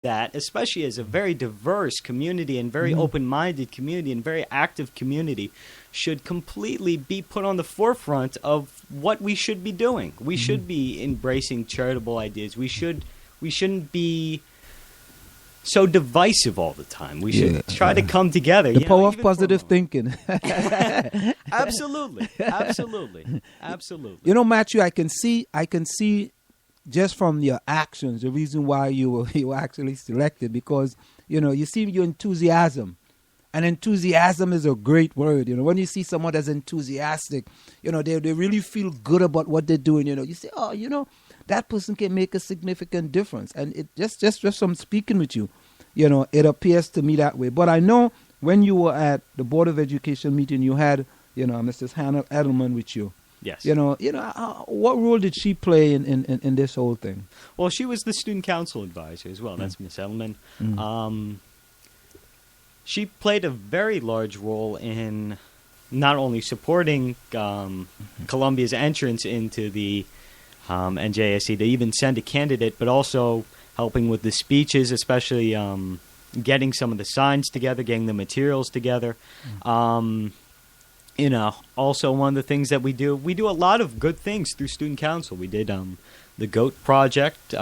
that, especially as a very diverse community and very open-minded community and very active community, should completely be put on the forefront of what we should be doing. We should be embracing charitable ideas. We shouldn't be so divisive all the time. We should try to come together. The power of positive thinking. Absolutely. Absolutely. You know, Matthew, I can see just from your actions the reason why you were actually selected, because, you know, you see your enthusiasm. And enthusiasm is a great word. You know, when you see someone that's enthusiastic, you know, they really feel good about what they're doing. You know, you say, oh, you know, that person can make a significant difference. And it just from speaking with you, you know, it appears to me that way. But I know when you were at the Board of Education meeting, you had, you know, Mrs. Hannah Edelman with you. Yes. You know, what role did she play in this whole thing? Well, she was the student council advisor as well. That's Miss Edelman. She played a very large role in not only supporting Columbia's entrance into the NJSC to even send a candidate, but also helping with the speeches, especially getting some of the signs together, getting the materials together. You know, also one of the things that we do a lot of good things through student council. We did the GOAT project,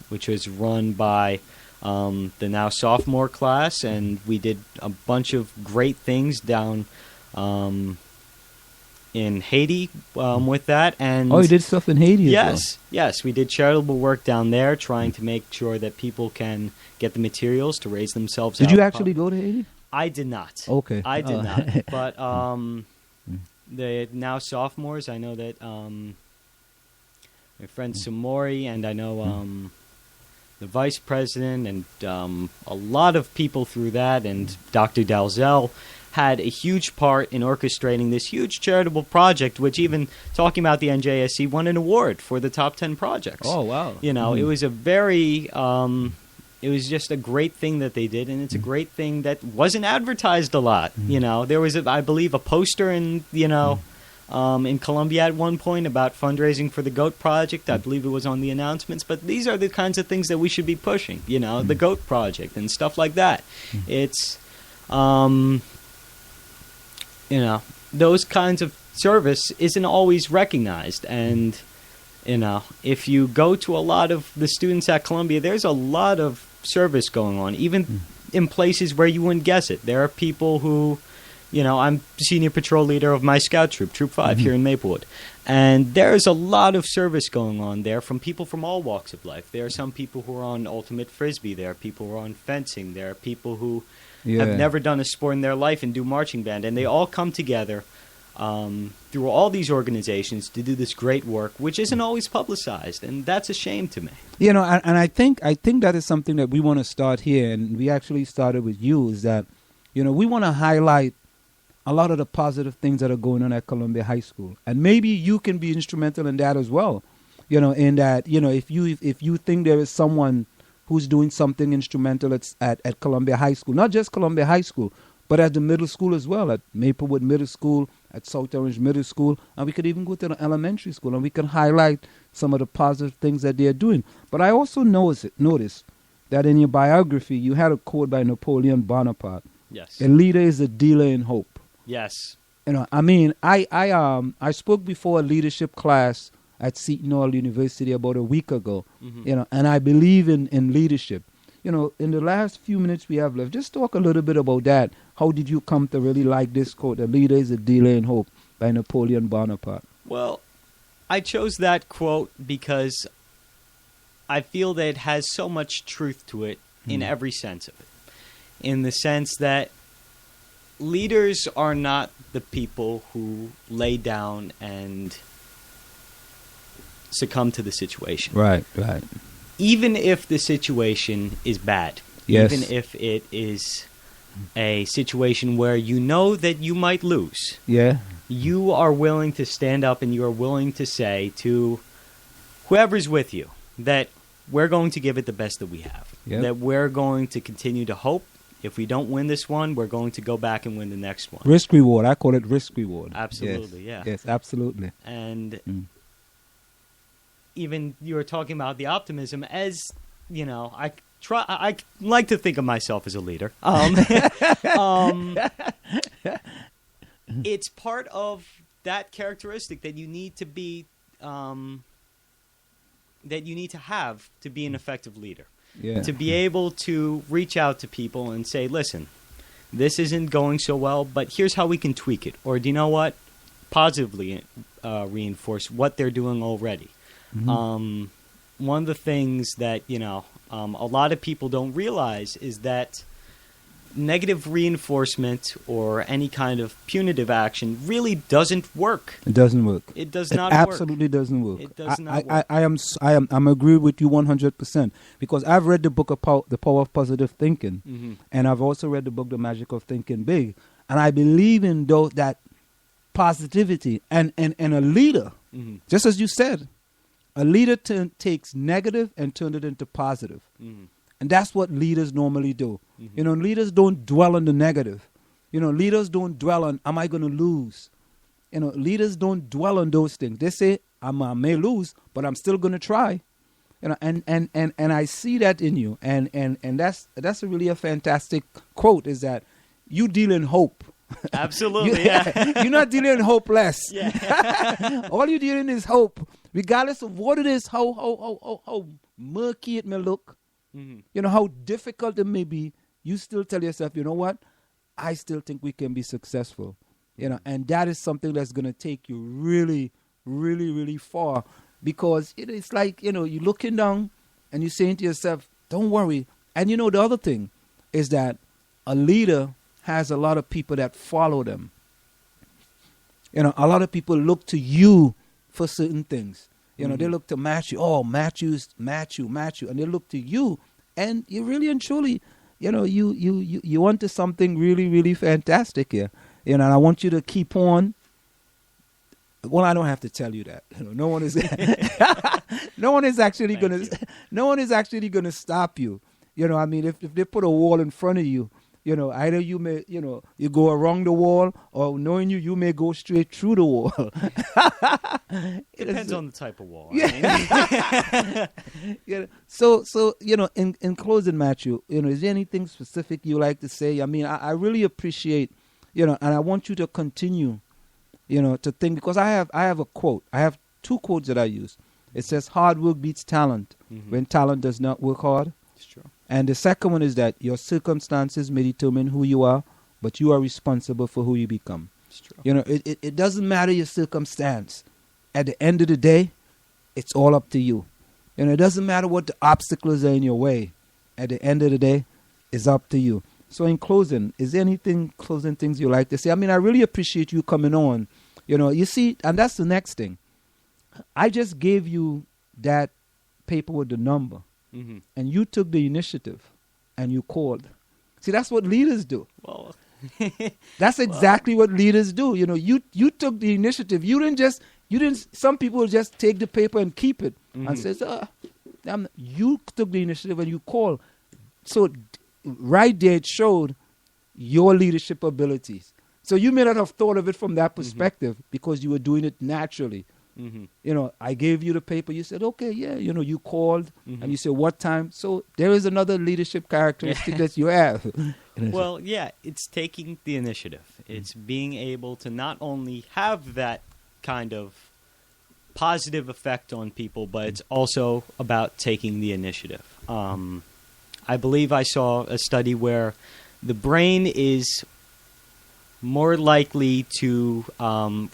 which was run by the now sophomore class, and we did a bunch of great things down in Haiti with that. And you did stuff in Haiti as well? Yes, we did charitable work down there, trying to make sure that people can get the materials to raise themselves. Did you actually go to Haiti? I did not. Okay. I did not. But the now sophomores, I know that my friend Samori, and I know the vice president, and a lot of people through that, and Dr. Dalzell had a huge part in orchestrating this huge charitable project, which, even talking about the NJSC, won an award for the top 10 projects. Oh, wow. You know, it was a very... it was just a great thing that they did, and it's a great thing that wasn't advertised a lot. You know, there was, I believe, a poster in Columbia at one point about fundraising for the GOAT project. I believe it was on the announcements. But these are the kinds of things that we should be pushing, you know, the GOAT project and stuff like that. It's, you know, those kinds of service isn't always recognized. And, you know, if you go to a lot of the students at Columbia, there's a lot of service going on, even in places where you wouldn't guess it. There are people who, you know, I'm senior patrol leader of my scout troop, Troop 5, here in Maplewood. And there's a lot of service going on there from people from all walks of life. There are some people who are on ultimate frisbee. There are people who are on fencing. There are people who have never done a sport in their life and do marching band. And they all come together through all these organizations to do this great work, which isn't always publicized, and that's a shame to me. You know, and I think that is something that we want to start here, and we actually started with you, is that, you know, we want to highlight a lot of the positive things that are going on at Columbia High School, and maybe you can be instrumental in that as well. You know, in that, you know, if you think there is someone who's doing something instrumental at Columbia High School, not just Columbia High School, but at the middle school as well, at Maplewood Middle School, at South Orange Middle School, and we could even go to the elementary school, and we can highlight some of the positive things that they're doing. But I also noticed that in your biography, you had a quote by Napoleon Bonaparte. Yes. A leader is a dealer in hope. Yes. You know, I mean, I spoke before a leadership class at Seton Hall University about a week ago, you know, and I believe in leadership. You know, in the last few minutes we have left, just talk a little bit about that. How did you come to really like this quote, "A leader is a dealer in hope," by Napoleon Bonaparte? Well, I chose that quote because I feel that it has so much truth to it in every sense of it. In the sense that leaders are not the people who lay down and succumb to the situation. Right. Even if the situation is bad, even if it is a situation where you know that you might lose, you are willing to stand up and you are willing to say to whoever's with you that we're going to give it the best that we have, that we're going to continue to hope. If we don't win this one, we're going to go back and win the next one. Risk reward. I call it risk reward. Absolutely, Yes, absolutely. And even you were talking about the optimism, as you know, I try. I like to think of myself as a leader. It's part of that characteristic that you need to be, that you need to have to be an effective leader. Yeah. To be able to reach out to people and say, listen, this isn't going so well, but here's how we can tweak it. Or do you know what? Positively reinforce what they're doing already. Mm-hmm. One of the things that, a lot of people don't realize is that negative reinforcement or any kind of punitive action really doesn't work. It doesn't work. It does not It work. absolutely doesn't work. It does not work. I'm agree with you 100% because I've read the book of The Power of Positive Thinking, Mm-hmm. and I've also read the book The Magic of Thinking Big, and I believe in that positivity and a leader, Mm-hmm. just as you said, a leader takes negative and turns it into positive. Mm-hmm. And that's what leaders normally do. Mm-hmm. Leaders don't dwell on the negative. Leaders don't dwell on, am I going to lose? Leaders don't dwell on those things. They say, I may lose, but I'm still going to try. And I see that in you. And that's really a fantastic quote, is that you deal in hope. Absolutely, yeah. You're not dealing hopeless. Yeah. All you're dealing is hope. Regardless of what it is, how murky it may look, Mm-hmm. How difficult it may be, you still tell yourself, you know what? I still think we can be successful. And that is something that's going to take you really, really, really far. Because it's like, you're looking down and you're saying to yourself, don't worry. And the other thing is that a leader has a lot of people that follow them. A lot of people look to you for certain things. They look to Matthew. Oh, Matthew. And they look to you. And you really and truly, you want to something really, really fantastic here. And I want you to keep on. Well, I don't have to tell you that. No one is no one is actually going to stop you. If they put a wall in front of you, either you may, you go around the wall, or knowing you may go straight through the wall. Depends on the type of wall. Yeah. So in closing, Matthew, is there anything specific you like to say? I really appreciate, and I want you to continue, to think, because I have a quote. I have two quotes that I use. It says, "Hard work beats talent when talent does not work hard." It's true. And the second one is that your circumstances may determine who you are, but you are responsible for who you become. It's true. It doesn't matter your circumstance. At the end of the day, it's all up to you. It doesn't matter what the obstacles are in your way. At the end of the day, it's up to you. So in closing, is there closing things you like to say? I really appreciate you coming on. You see, and that's the next thing. I just gave you that paper with the number. Mm-hmm. And you took the initiative and you called. See, that's what leaders do. Well, that's exactly what leaders do. You took the initiative. Some people just take the paper and keep it and says, you took the initiative and you called. So right there, it showed your leadership abilities. So you may not have thought of it from that perspective because you were doing it naturally. Mm-hmm. I gave you the paper. You said, okay, yeah. You called and you said, what time? So there is another leadership characteristic that you have. Well, yeah, it's taking the initiative. It's being able to not only have that kind of positive effect on people, but it's also about taking the initiative. I believe I saw a study where the brain is more likely to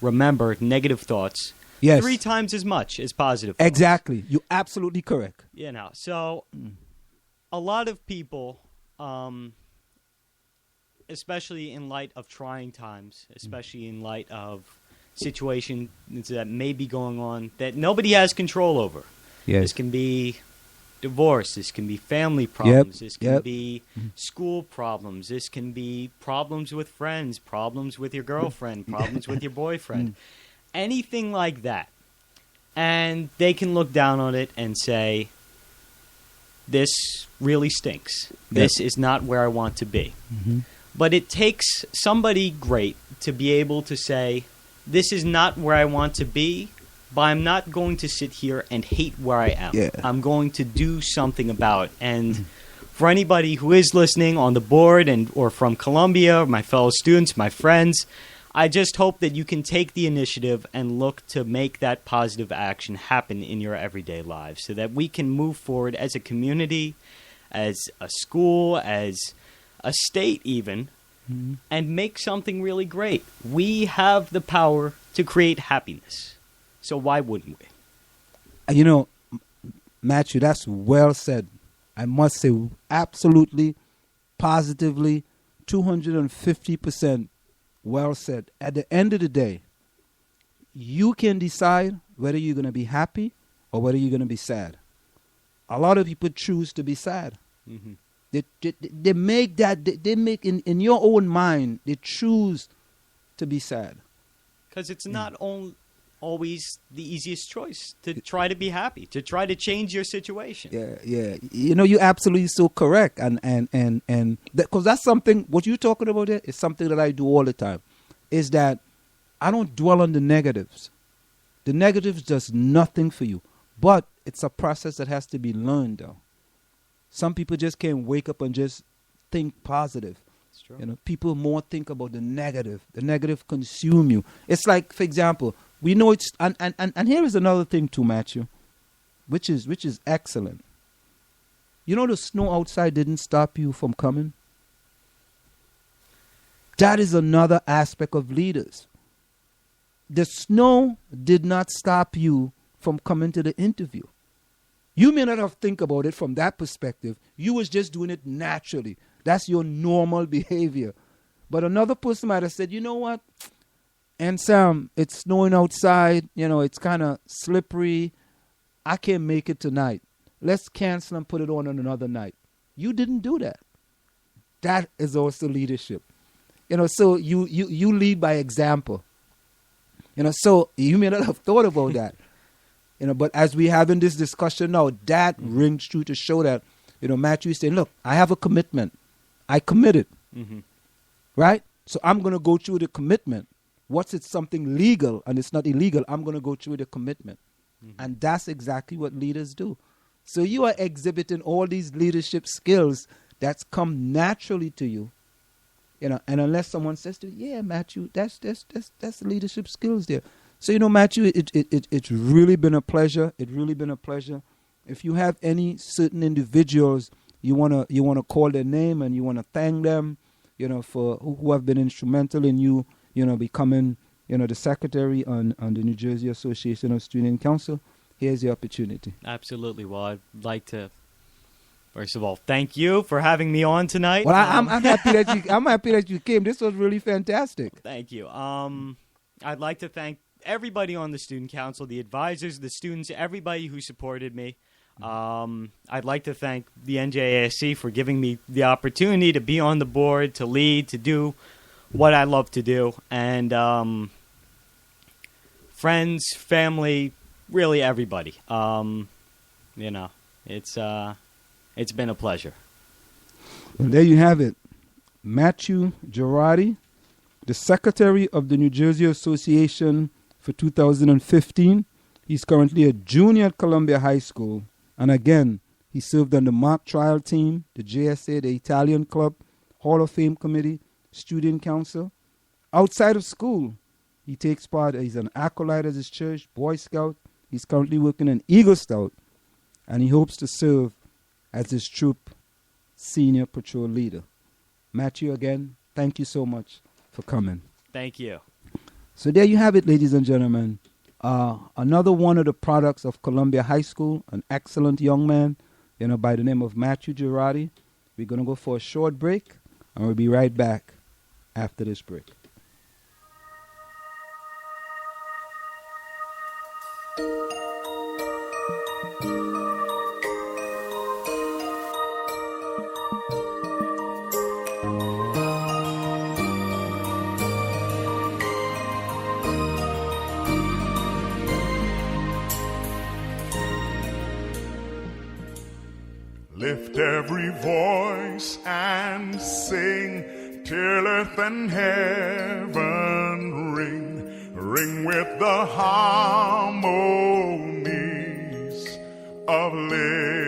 remember negative thoughts 3 times as much as positive thoughts. Exactly. You're absolutely correct. So a lot of people, especially in light of trying times, especially in light of situations that may be going on that nobody has control over. Yes. This can be divorce. This can be family problems. This can be school problems. This can be problems with friends, problems with your girlfriend, problems with your boyfriend. Anything like that. And they can look down on it and say, this really stinks. This is not where I want to be. But it takes somebody great to be able to say, this is not where I want to be, but I'm not going to sit here and hate where I am. I'm going to do something about it. And for anybody who is listening on the board and or from Columbia, my fellow students, my friends, I just hope that you can take the initiative and look to make that positive action happen in your everyday lives so that we can move forward as a community, as a school, as a state even, and make something really great. We have the power to create happiness. So why wouldn't we? You know, Matthew, that's well said. I must say, absolutely, positively, 250% well said. At the end of the day, you can decide whether you're going to be happy or whether you're going to be sad. A lot of people choose to be sad. Mm-hmm. They make that, they make in your own mind, they choose to be sad. Because it's not always the easiest choice to try to be happy, to try to change your situation. Yeah. You know, you're absolutely so correct. And because that's something, what you're talking about there is something that I do all the time, is that I don't dwell on the negatives. The negatives does nothing for you. But it's a process that has to be learned, though. Some people just can't wake up and just think positive. It's true. You know, people more think about the negative. The negative consume you. It's like, for example, we know it's and here is another thing too, Matthew, which is excellent. You know, the snow outside didn't stop you from coming. That is another aspect of leaders. The snow did not stop you from coming to the interview. You may not have think about it from that perspective. You was just doing it naturally. That's your normal behavior. But another person might have said, you know what? And Sam, it's snowing outside. You know, it's kind of slippery. I can't make it tonight. Let's cancel and put it on another night. You didn't do that. That is also leadership. You know, so you lead by example. You know, so you may not have thought about that. You know, but as we having this discussion now, that rings true to show that, you know, Matthew is saying, look, I have a commitment. I committed. Mm-hmm. Right? So I'm going to go through the commitment. Once it's something legal and it's not illegal, I'm going to go through the commitment. Mm-hmm. And that's exactly what leaders do. So you are exhibiting all these leadership skills that's come naturally to you. You know, and unless someone says to you, yeah, Matthew, that's leadership skills there. So, you know, Matthew, it's really been a pleasure. It's really been a pleasure. If you have any certain individuals you wanna call their name and you wanna thank them, you know, for who have been instrumental in you, you know, becoming, you know, the secretary on the New Jersey Association of Student Council, here's the opportunity. Absolutely. Well, I'd like to, first of all, thank you for having me on tonight. Well, I'm happy that you came. This was really fantastic. Thank you. I'd like to thank everybody on the student council, the advisors, the students, everybody who supported me. I'd like to thank the NJASC for giving me the opportunity to be on the board, to lead, to do what I love to do. And friends, family, really everybody. You know, it's been a pleasure. Well, there you have it. Matthew Girardi, the secretary of the New Jersey Association for 2015. He's currently a junior at Columbia High School. And again, he served on the mock trial team, the JSA, the Italian Club, Hall of Fame Committee, Student Council. Outside of school, he takes part, he's an acolyte at his church, Boy Scout. He's currently working in Eagle Scout. And he hopes to serve as his troop senior patrol leader. Matthew, again, thank you so much for coming. Thank you. So there you have it, ladies and gentlemen. Another one of the products of Columbia High School, an excellent young man, you know, by the name of Matthew Girardi. We're going to go for a short break, and we'll be right back after this break. Lift every voice and sing till earth and heaven ring, ring with the harmonies of living.